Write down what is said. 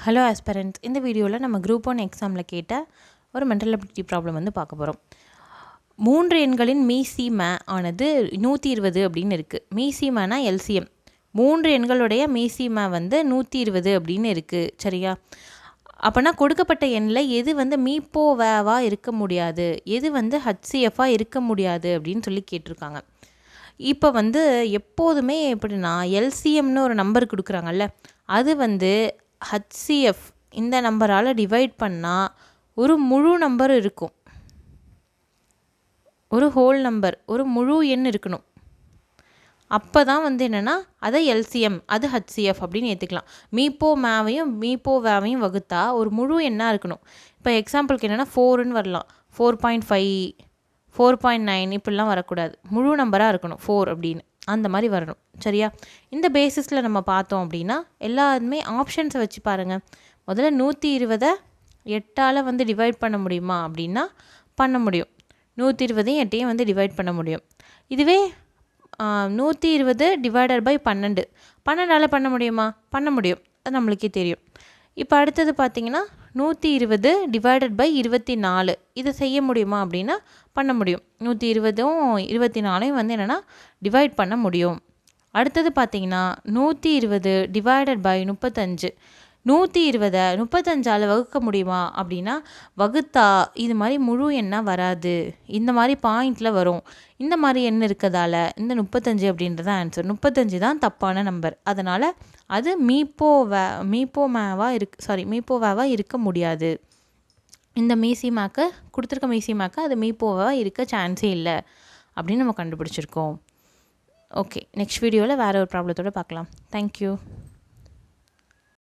Hello ஆஸ்பரண்ட்ஸ், இந்த வீடியோவில் நம்ம குரூப் 1 எக்ஸாமில் கேட்ட ஒரு மென்டல் அபிலிட்டி ப்ராப்ளம் வந்து பார்க்க போகிறோம். 3 எண்களின் மீசிம ஆனது 120 அப்படின்னு இருக்குது. மீசிமனா எல்சிஎம். 3 எண்களுடைய மீசிம வந்து 120 அப்படின்னு இருக்குது. சரியா? அப்போனா கொடுக்கப்பட்ட எண்ணில் எது வந்து மீப்போவாக இருக்க முடியாது, எது வந்து ஹச்சிஎஃபாக இருக்க முடியாது அப்படின்னு சொல்லி கேட்டிருக்காங்க. இப்போ வந்து எப்போதுமே எப்படின்னா எல்சிஎம்னு ஒரு நம்பர் கொடுக்குறாங்கல்ல, அது வந்து ஹச்சிஎஃப் இந்த நம்பரால் டிவைட் பண்ணால் ஒரு முழு நம்பர் இருக்கும், ஒரு ஹோல் நம்பர், ஒரு முழு எண் இருக்கணும். அப்போ தான் வந்து என்னென்னா அதை எல்சிஎம், அது ஹச்சிஎஃப் அப்படின்னு ஏற்றுக்கலாம். மீப்போவையும் வகுத்தா ஒரு முழு எண்ணாக இருக்கணும். இப்போ எக்ஸாம்பிளுக்கு என்னென்னா 4ன்னு வரலாம், 4.5, 4.9 இப்படிலாம் வரக்கூடாது. முழு நம்பராக இருக்கணும் 4 அப்படின்னு, அந்த மாதிரி வரணும். சரியா? இந்த பேசிஸில் நம்ம பார்த்தோம் அப்படின்னா எல்லாருமே ஆப்ஷன்ஸை வச்சு பாருங்கள். முதல்ல 120 8ஆல் வந்து டிவைட் பண்ண முடியுமா அப்படின்னா பண்ண முடியும். 120 8ஐயும் வந்து டிவைட் பண்ண முடியும். இதுவே 120 டிவைடட் பை 12, 12ஆல் பண்ண முடியுமா? பண்ண முடியும், அது நம்மளுக்கே தெரியும். இப்போ அடுத்தது பார்த்திங்கன்னா 120 டிவைடட் பை 24, இதை செய்ய முடியுமா அப்படின்னா பண்ண முடியும். 120ம் 24ஐயும் வந்து என்னென்னா டிவைட் பண்ண முடியும். அடுத்தது பார்த்திங்கன்னா 120 டிவைடட் பை 35, 120 35ஆல் வகுக்க முடியுமா அப்படின்னா வகுத்தா இது மாதிரி முழு எண்ணாக வராது, இந்த மாதிரி பாயிண்டில் வரும். இந்த மாதிரி எண் இருக்கிறதால இந்த 35 அப்படின்றது ஆன்சர். 35 தான் தப்பான நம்பர். அதனால் அது மீப்போவாக இருக்க முடியாது. இந்த மீசிமாக்கு கொடுத்துருக்க மீசிமாக்கு அது மீப்போவாக இருக்க சான்ஸே இல்லை அப்படின்னு நம்ம கண்டுபிடிச்சிருக்கோம். ஓகே, நெக்ஸ்ட் வீடியோவில் வேறு ஒரு ப்ராப்ளத்தோடு பார்க்கலாம். தேங்க்யூ.